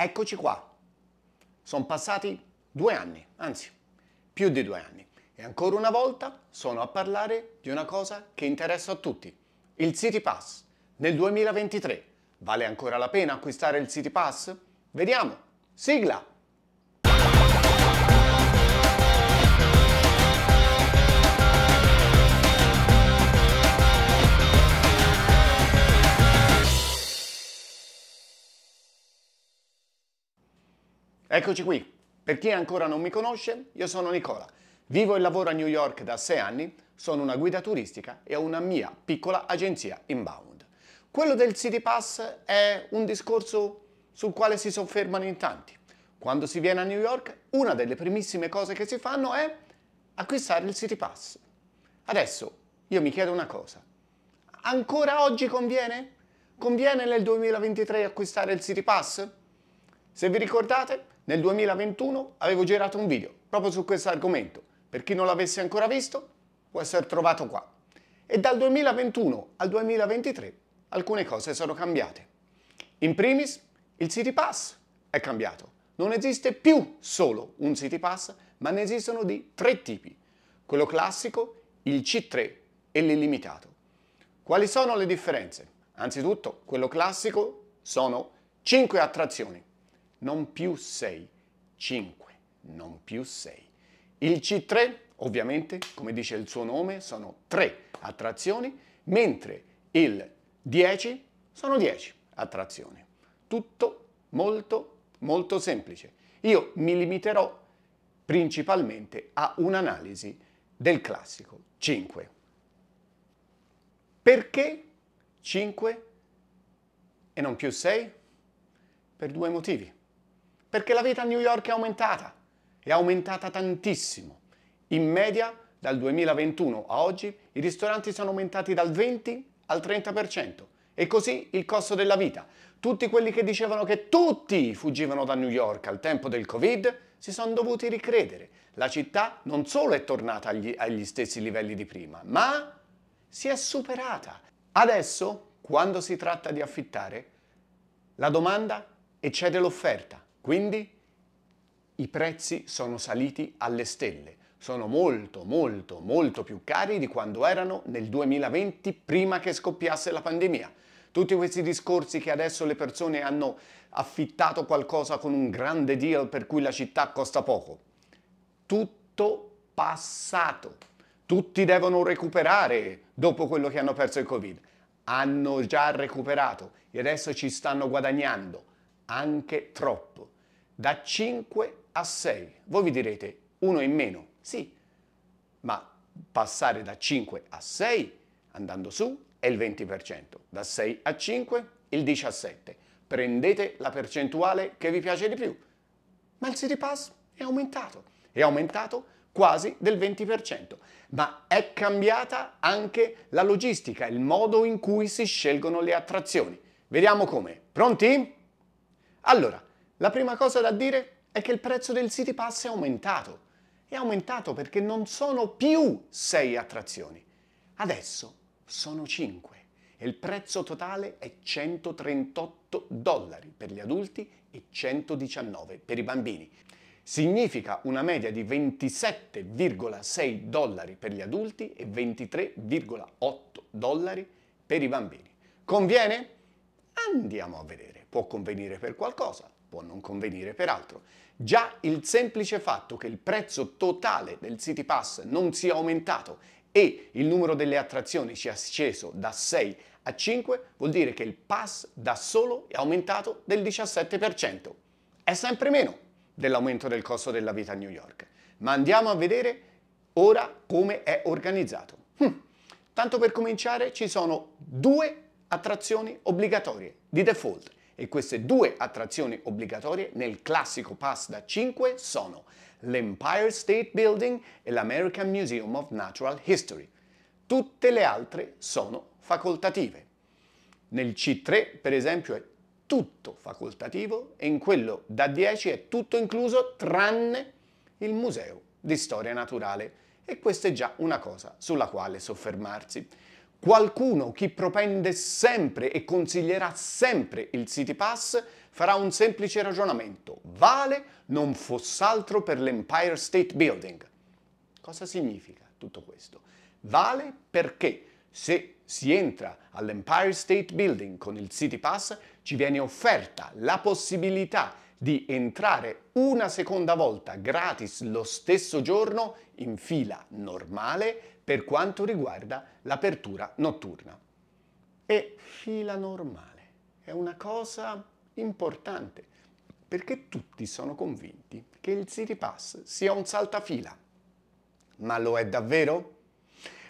Eccoci qua. Sono passati 2 anni, anzi, più di 2 anni. E ancora una volta sono a parlare di una cosa che interessa a tutti. Il City Pass. Nel 2023 vale ancora la pena acquistare il City Pass? Vediamo. Sigla! Eccoci qui. Per chi ancora non mi conosce, io sono Nicola. Vivo e lavoro a New York da 6 anni, sono una guida turistica e ho una mia piccola agenzia inbound. Quello del City Pass è un discorso sul quale si soffermano in tanti. Quando si viene a New York, una delle primissime cose che si fanno è acquistare il City Pass. Adesso io mi chiedo una cosa. Ancora oggi conviene? Conviene nel 2023 acquistare il City Pass? Se vi ricordate, nel 2021 avevo girato un video proprio su questo argomento. Per chi non l'avesse ancora visto, può essere trovato qua. E dal 2021 al 2023 alcune cose sono cambiate. In primis, il City Pass è cambiato. Non esiste più solo un City Pass, ma ne esistono di 3 tipi. Quello classico, il C3 e l'illimitato. Quali sono le differenze? Anzitutto, quello classico sono 5 attrazioni. Non più 6, 5, non più 6. Il C3, ovviamente, come dice il suo nome, sono 3 attrazioni, mentre il 10 sono 10 attrazioni. Tutto molto semplice. Io mi limiterò principalmente a un'analisi del classico 5. Perché 5 e non più 6? Per 2 motivi. Perché la vita a New York è aumentata tantissimo. In media, dal 2021 a oggi, i ristoranti sono aumentati dal 20 al 30%. E così il costo della vita. Tutti quelli che dicevano che tutti fuggivano da New York al tempo del Covid, si sono dovuti ricredere. La città non solo è tornata agli stessi livelli di prima, ma si è superata. Adesso, quando si tratta di affittare, la domanda eccede l'offerta. Quindi i prezzi sono saliti alle stelle, sono molto più cari di quando erano nel 2020 prima che scoppiasse la pandemia. Tutti questi discorsi che adesso le persone hanno affittato qualcosa con un grande deal per cui la città costa poco. Tutto passato. Tutti devono recuperare dopo quello che hanno perso il Covid. Hanno già recuperato e adesso ci stanno guadagnando. Anche troppo. Da 5 a 6. Voi vi direte, 1 in meno. Sì, ma passare da 5 a 6, andando su, è il 20%. Da 6 a 5, il 17%. Prendete la percentuale che vi piace di più. Ma il City Pass è aumentato. È aumentato quasi del 20%. Ma è cambiata anche la logistica, il modo in cui si scelgono le attrazioni. Vediamo come. Pronti? Allora, la prima cosa da dire è che il prezzo del City Pass è aumentato. È aumentato perché non sono più 6 attrazioni. Adesso sono 5 e il prezzo totale è $138 per gli adulti e 119 per i bambini. Significa una media di $27,6 per gli adulti e $23,8 per i bambini. Conviene? Andiamo a vedere. Può convenire per qualcosa, può non convenire per altro. Già il semplice fatto che il prezzo totale del City Pass non sia aumentato e il numero delle attrazioni sia sceso da 6 a 5 vuol dire che il pass da solo è aumentato del 17%. È sempre meno dell'aumento del costo della vita a New York. Ma andiamo a vedere ora come è organizzato. Tanto per cominciare ci sono 2 attrazioni obbligatorie di default. E queste 2 attrazioni obbligatorie nel classico pass da 5 sono l'Empire State Building e l'American Museum of Natural History. Tutte le altre sono facoltative. Nel C3, per esempio, è tutto facoltativo e in quello da 10 è tutto incluso tranne il Museo di Storia Naturale. E questa è già una cosa sulla quale soffermarsi. Qualcuno, chi propende sempre e consiglierà sempre il City Pass, farà un semplice ragionamento. Vale non foss'altro per l'Empire State Building. Cosa significa tutto questo? Vale perché se si entra all'Empire State Building con il City Pass ci viene offerta la possibilità di entrare una seconda volta gratis lo stesso giorno in fila normale per quanto riguarda l'apertura notturna. E fila normale è una cosa importante perché tutti sono convinti che il City Pass sia un saltafila. Ma lo è davvero?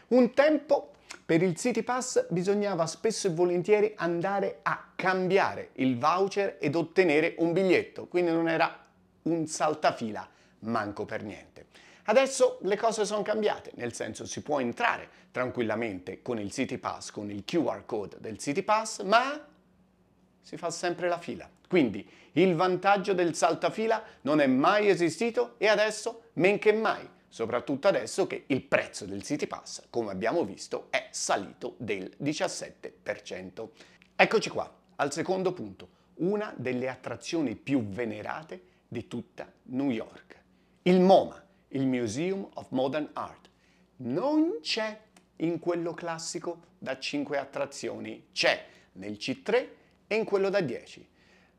Un tempo per il City Pass bisognava spesso e volentieri andare a cambiare il voucher ed ottenere un biglietto, quindi non era un saltafila, manco per niente. Adesso le cose sono cambiate, nel senso si può entrare tranquillamente con il City Pass, con il QR code del City Pass, ma si fa sempre la fila. Quindi il vantaggio del saltafila non è mai esistito e adesso men che mai. Soprattutto adesso che il prezzo del City Pass, come abbiamo visto, è salito del 17%. Eccoci qua, al secondo punto, una delle attrazioni più venerate di tutta New York. Il MoMA, il Museum of Modern Art. Non c'è in quello classico da 5 attrazioni, c'è nel C3 e in quello da 10.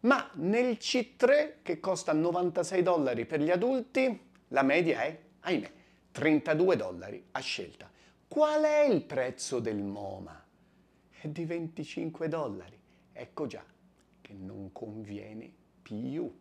Ma nel C3, che costa $96 per gli adulti, la media è, ahimè, $32 a scelta. Qual è il prezzo del MoMA? È di $25. Ecco già che non conviene più.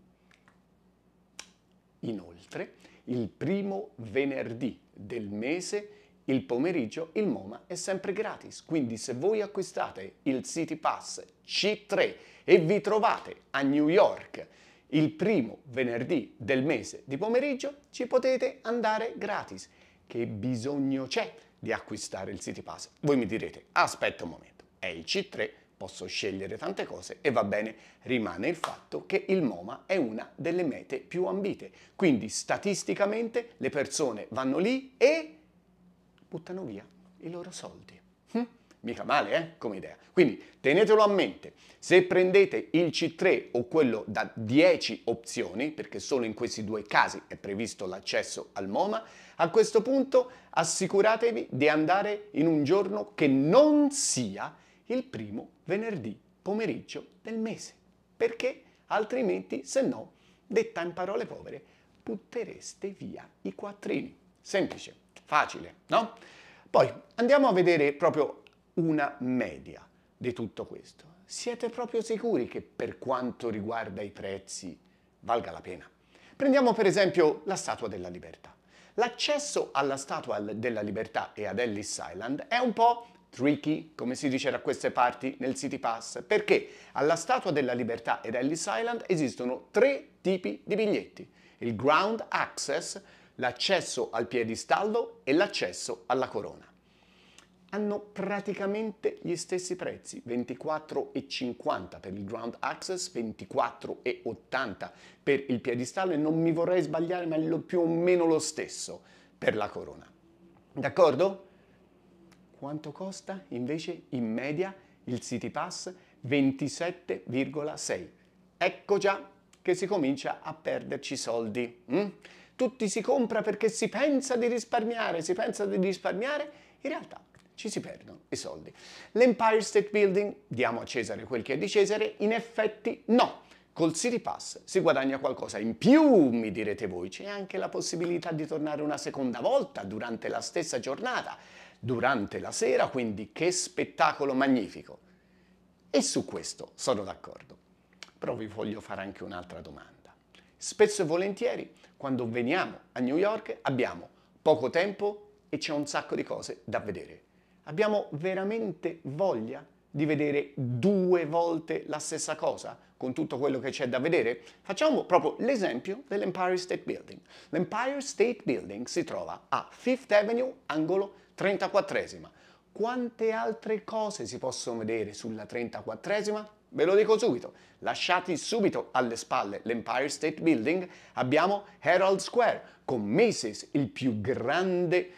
Inoltre, il primo venerdì del mese, il pomeriggio, il MoMA è sempre gratis. Quindi se voi acquistate il City Pass C3 e vi trovate a New York il primo venerdì del mese di pomeriggio, ci potete andare gratis. Che bisogno c'è di acquistare il City Pass? Voi mi direte, aspetta un momento, è il C3, posso scegliere tante cose e va bene, rimane il fatto che il MoMA è una delle mete più ambite. Quindi statisticamente le persone vanno lì e buttano via i loro soldi. Mica male, come idea. Quindi tenetelo a mente, se prendete il C3 o quello da 10 opzioni, perché solo in questi due casi è previsto l'accesso al MoMA, a questo punto assicuratevi di andare in un giorno che non sia il primo venerdì pomeriggio del mese, perché altrimenti, se no, detta in parole povere, buttereste via i quattrini. Semplice, facile, no? Poi andiamo a vedere proprio una media di tutto questo. Siete proprio sicuri che per quanto riguarda i prezzi valga la pena? Prendiamo per esempio la Statua della Libertà. L'accesso alla Statua della Libertà e ad Ellis Island è un po' tricky, come si dice da queste parti nel City Pass, perché alla Statua della Libertà ed Ellis Island esistono 3 tipi di biglietti: il Ground Access, l'accesso al piedistallo e l'accesso alla corona. Hanno praticamente gli stessi prezzi, $24,50 per il Ground Access, $24,80 per il piedistallo e non mi vorrei sbagliare, ma è più o meno lo stesso per la corona. D'accordo? Quanto costa invece in media il City Pass? 27,6. Ecco già che si comincia a perderci soldi. Tutti si compra perché si pensa di risparmiare, in realtà ci si perdono i soldi. L'Empire State Building, diamo a Cesare quel che è di Cesare, in effetti no. Col City Pass si guadagna qualcosa in più, mi direte voi. C'è anche la possibilità di tornare una seconda volta durante la stessa giornata, durante la sera, quindi che spettacolo magnifico. E su questo sono d'accordo. Però vi voglio fare anche un'altra domanda. Spesso e volentieri, quando veniamo a New York, abbiamo poco tempo e c'è un sacco di cose da vedere. Abbiamo veramente voglia di vedere 2 volte la stessa cosa con tutto quello che c'è da vedere? Facciamo proprio l'esempio dell'Empire State Building. L'Empire State Building si trova a Fifth Avenue, angolo 34esima. Quante altre cose si possono vedere sulla 34esima? Ve lo dico subito, lasciati subito alle spalle l'Empire State Building, abbiamo Herald Square con Macy's, il più grande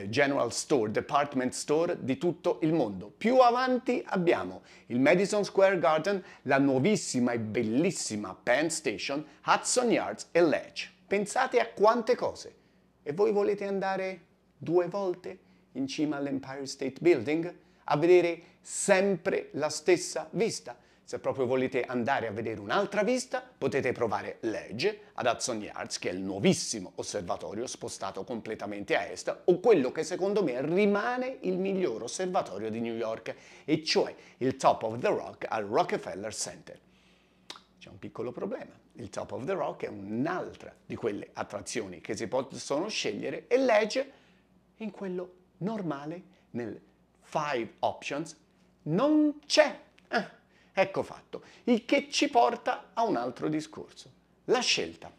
general store, department store di tutto il mondo. Più avanti abbiamo il Madison Square Garden, la nuovissima e bellissima Penn Station, Hudson Yards e Ledge. Pensate a quante cose! E voi volete andare 2 volte in cima all'Empire State Building a vedere sempre la stessa vista? Se proprio volete andare a vedere un'altra vista, potete provare Ledge ad Hudson Yards, che è il nuovissimo osservatorio spostato completamente a est, o quello che secondo me rimane il miglior osservatorio di New York, e cioè il Top of the Rock al Rockefeller Center. C'è un piccolo problema. Il Top of the Rock è un'altra di quelle attrazioni che si possono scegliere e Ledge, in quello normale, nel 5 options, non c'è. Ecco fatto. Il che ci porta a un altro discorso. La scelta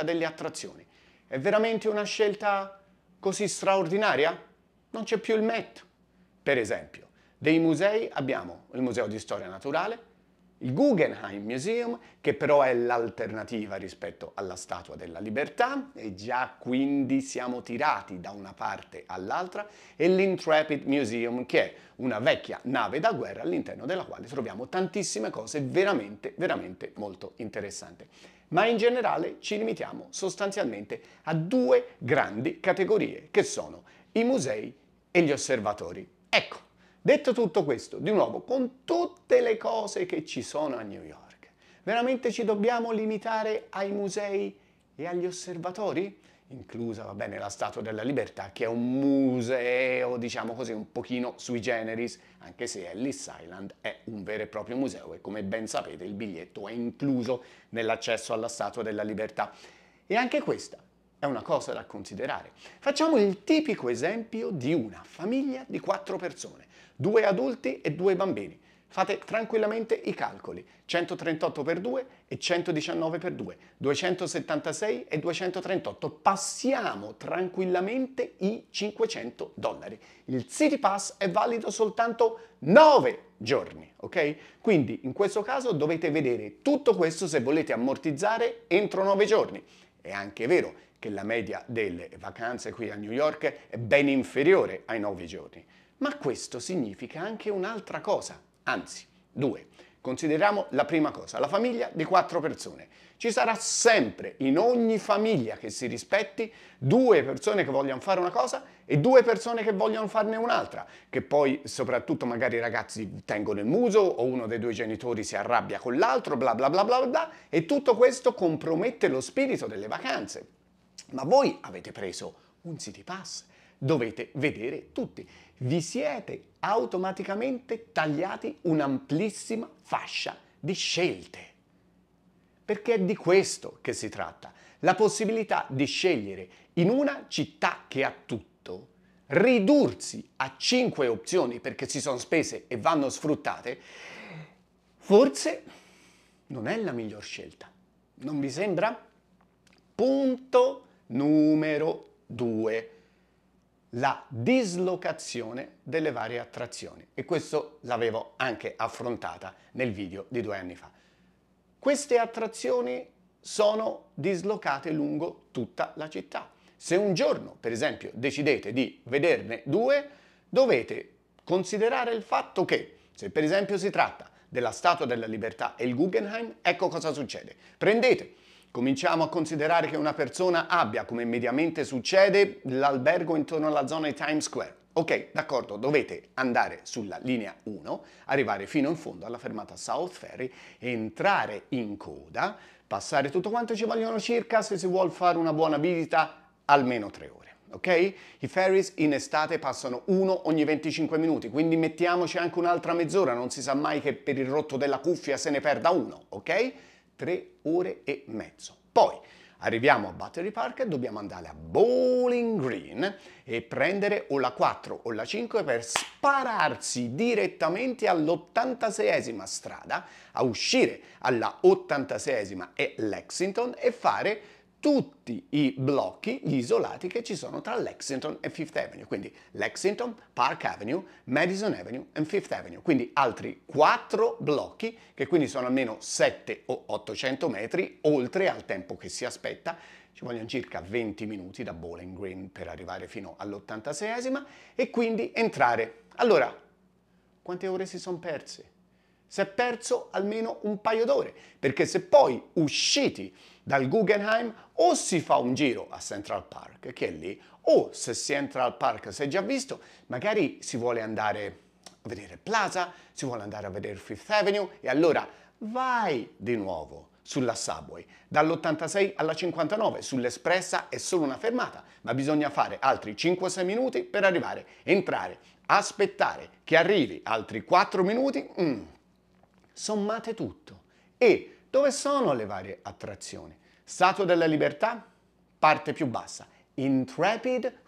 delle attrazioni. È veramente una scelta così straordinaria? Non c'è più il Met. Per esempio, dei musei abbiamo il Museo di Storia Naturale, il Guggenheim Museum, che però è l'alternativa rispetto alla Statua della Libertà, e già quindi siamo tirati da una parte all'altra, e l'Intrepid Museum, che è una vecchia nave da guerra all'interno della quale troviamo tantissime cose veramente, veramente molto interessanti. Ma in generale ci limitiamo sostanzialmente a 2 grandi categorie, che sono i musei e gli osservatori. Ecco. Detto tutto questo, di nuovo, con tutte le cose che ci sono a New York, veramente ci dobbiamo limitare ai musei e agli osservatori? Inclusa, va bene, la Statua della Libertà, che è un museo, diciamo così, un pochino sui generis, anche se Ellis Island è un vero e proprio museo e come ben sapete il biglietto è incluso nell'accesso alla Statua della Libertà. E anche questa è una cosa da considerare. Facciamo il tipico esempio di una famiglia di 4 persone. 2 adulti e 2 bambini. Fate tranquillamente i calcoli. 138 per 2 e 119 per 2. 276 e 238. Passiamo tranquillamente i $500. Il City Pass è valido soltanto 9 giorni, ok? Quindi in questo caso dovete vedere tutto questo se volete ammortizzare entro 9 giorni. È anche vero che la media delle vacanze qui a New York è ben inferiore ai 9 giorni. Ma questo significa anche un'altra cosa, anzi, 2. Consideriamo la prima cosa, la famiglia di 4 persone. Ci sarà sempre, in ogni famiglia che si rispetti, 2 persone che vogliono fare una cosa e 2 persone che vogliono farne un'altra, che poi soprattutto magari i ragazzi tengono il muso o uno dei 2 genitori si arrabbia con l'altro, bla bla bla bla bla, e tutto questo compromette lo spirito delle vacanze. Ma voi avete preso un City Pass, dovete vedere tutti. Vi siete automaticamente tagliati un'amplissima fascia di scelte. Perché è di questo che si tratta. La possibilità di scegliere in una città che ha tutto, ridursi a 5 opzioni perché si sono spese e vanno sfruttate, forse non è la miglior scelta. Non vi sembra? Punto numero 2. La dislocazione delle varie attrazioni. E questo l'avevo anche affrontata nel video di 2 anni fa. Queste attrazioni sono dislocate lungo tutta la città. Se un giorno, per esempio, decidete di vederne 2, dovete considerare il fatto che, se per esempio si tratta della Statua della Libertà e il Guggenheim, ecco cosa succede. Cominciamo a considerare che una persona abbia, come mediamente succede, l'albergo intorno alla zona di Times Square. Ok, d'accordo, dovete andare sulla linea 1, arrivare fino in fondo alla fermata South Ferry, entrare in coda, passare tutto quanto, ci vogliono circa, se si vuole fare una buona visita, almeno 3 ore. Ok? I ferries in estate passano 1 ogni 25 minuti, quindi mettiamoci anche un'altra mezz'ora, non si sa mai che per il rotto della cuffia se ne perda uno, ok? 3 ore e mezzo. Poi arriviamo a Battery Park e dobbiamo andare a Bowling Green e prendere o la 4 o la 5 per spararsi direttamente all'86esima strada, a uscire alla 86esima e Lexington e fare tutti i blocchi, gli isolati che ci sono tra Lexington e Fifth Avenue, quindi Lexington, Park Avenue, Madison Avenue e Fifth Avenue, quindi altri 4 blocchi che quindi sono almeno 7 o 800 metri oltre al tempo che si aspetta. Ci vogliono circa 20 minuti da Bowling Green per arrivare fino all'86esima e quindi entrare. Allora, quante ore si sono perse? Si è perso almeno un paio d'ore, perché se poi usciti dal Guggenheim o si fa un giro a Central Park, che è lì, o se Central Park si è già visto, magari si vuole andare a vedere Plaza, si vuole andare a vedere Fifth Avenue e allora vai di nuovo sulla Subway. Dall'86 alla 59 sull'Espressa è solo una fermata, ma bisogna fare altri 5-6 minuti per arrivare, entrare, aspettare che arrivi altri 4 minuti. Sommate tutto. E dove sono le varie attrazioni? Statua della Libertà, parte più bassa. Intrepid,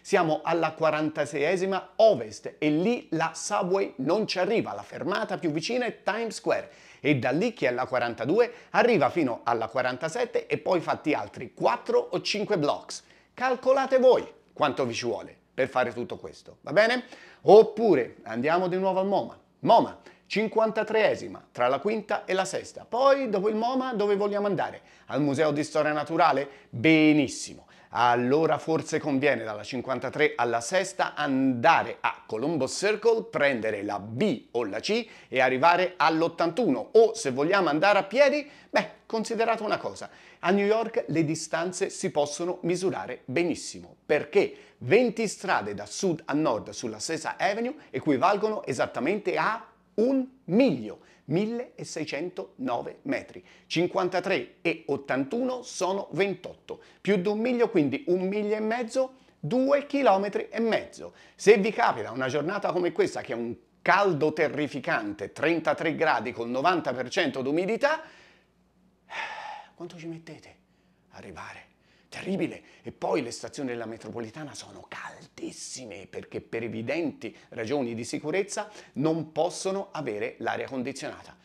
siamo alla 46esima ovest e lì la Subway non ci arriva, la fermata più vicina è Times Square e da lì che è la 42 arriva fino alla 47 e poi fatti altri 4 o 5 blocks. Calcolate voi quanto vi ci vuole per fare tutto questo, va bene? Oppure andiamo di nuovo al MoMA. MoMA, 53esima tra la quinta e la sesta. Poi dopo il MoMA dove vogliamo andare? Al Museo di Storia Naturale? Benissimo. Allora forse conviene dalla 53 alla sesta andare a Columbus Circle, prendere la B o la C e arrivare all'81. O se vogliamo andare a piedi, considerate una cosa, a New York le distanze si possono misurare benissimo, perché 20 strade da sud a nord sulla stessa Avenue equivalgono esattamente a 1 miglio, 1609 metri. 53 e 81 sono 28, più di 1 miglio, quindi 1 miglio e mezzo, 2 chilometri e mezzo. Se vi capita una giornata come questa, che è un caldo terrificante, 33 gradi con 90% d'umidità, quanto ci mettete a arrivare? Terribile! E poi le stazioni della metropolitana sono caldissime perché per evidenti ragioni di sicurezza non possono avere l'aria condizionata.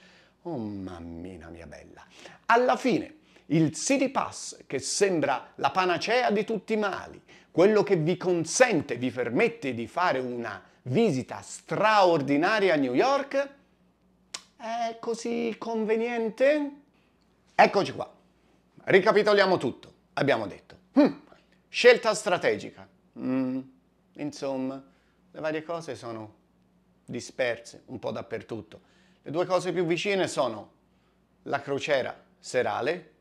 Oh mammina mia bella! Alla fine il City Pass, che sembra la panacea di tutti i mali, quello che vi consente, vi permette di fare una visita straordinaria a New York, è così conveniente? Eccoci qua. Ricapitoliamo tutto. Abbiamo detto, scelta strategica. Insomma, le varie cose sono disperse un po' dappertutto. Le 2 cose più vicine sono la crociera serale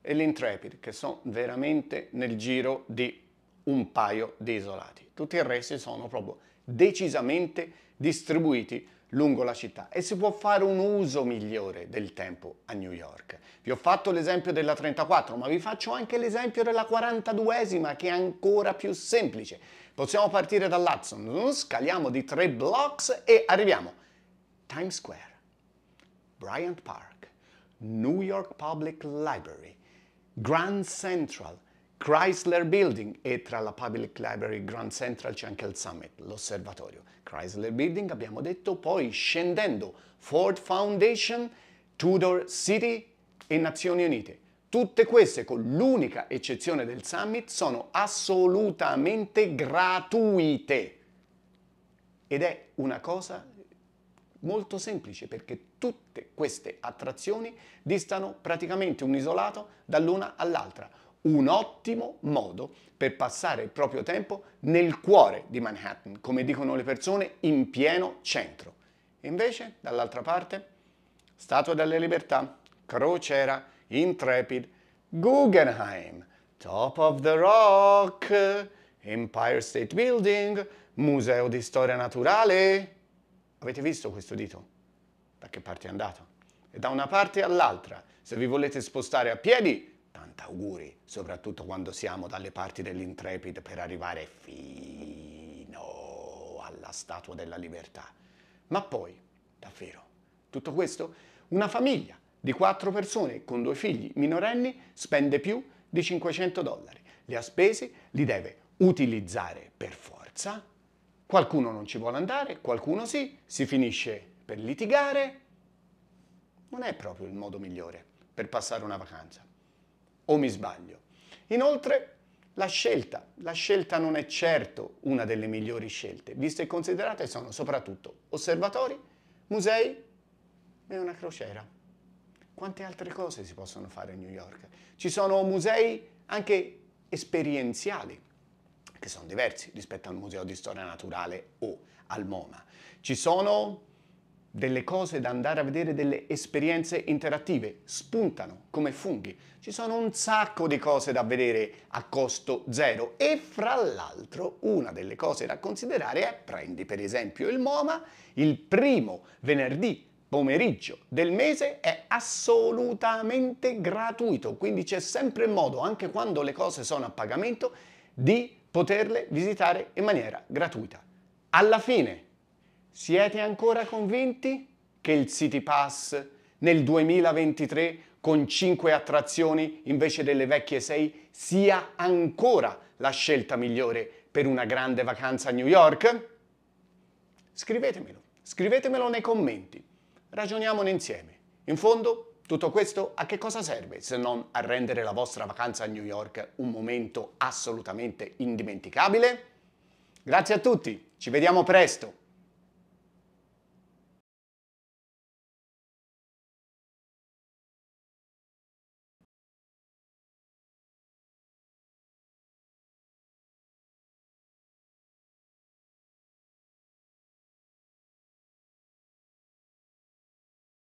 e l'Intrepid, che sono veramente nel giro di un paio di isolati. Tutti i resti sono proprio decisamente distribuiti lungo la città e si può fare un uso migliore del tempo a New York. Vi ho fatto l'esempio della 34, ma vi faccio anche l'esempio della 42esima, che è ancora più semplice. Possiamo partire dall'Hudson, scaliamo di 3 blocks e arriviamo Times Square, Bryant Park, New York Public Library, Grand Central, Chrysler Building, e tra la Public Library e Grand Central c'è anche il Summit, l'osservatorio. Chrysler Building abbiamo detto, poi scendendo Ford Foundation, Tudor City e Nazioni Unite. Tutte queste, con l'unica eccezione del Summit, sono assolutamente gratuite. Ed è una cosa molto semplice, perché tutte queste attrazioni distano praticamente un isolato dall'una all'altra. Un ottimo modo per passare il proprio tempo nel cuore di Manhattan, come dicono le persone, in pieno centro. Invece, dall'altra parte, Statua della Libertà, crociera, Intrepid, Guggenheim, Top of the Rock, Empire State Building, Museo di Storia Naturale. Avete visto questo dito? Da che parte è andato? E da una parte all'altra, se vi volete spostare a piedi, tanti auguri, soprattutto quando siamo dalle parti dell'Intrepid per arrivare fino alla Statua della Libertà. Ma poi, davvero, tutto questo? Una famiglia di 4 persone con 2 figli minorenni spende più di $500. Li ha spesi, li deve utilizzare per forza. Qualcuno non ci vuole andare, qualcuno sì, si finisce per litigare. Non è proprio il modo migliore per passare una vacanza. O mi sbaglio? Inoltre, la scelta non è certo una delle migliori scelte, visto e considerate sono soprattutto osservatori, musei e una crociera. Quante altre cose si possono fare a New York? Ci sono musei anche esperienziali, che sono diversi rispetto al Museo di Storia Naturale o al MoMA. Ci sono delle cose da andare a vedere, delle esperienze interattive, spuntano come funghi. Ci sono un sacco di cose da vedere a costo zero e fra l'altro una delle cose da considerare è prendi per esempio il MoMA, il primo venerdì pomeriggio del mese è assolutamente gratuito, quindi c'è sempre il modo, anche quando le cose sono a pagamento, di poterle visitare in maniera gratuita. Alla fine, siete ancora convinti che il City Pass nel 2023 con 5 attrazioni invece delle vecchie 6 sia ancora la scelta migliore per una grande vacanza a New York? Scrivetemelo nei commenti, ragioniamone insieme. In fondo, tutto questo a che cosa serve se non a rendere la vostra vacanza a New York un momento assolutamente indimenticabile? Grazie a tutti, ci vediamo presto!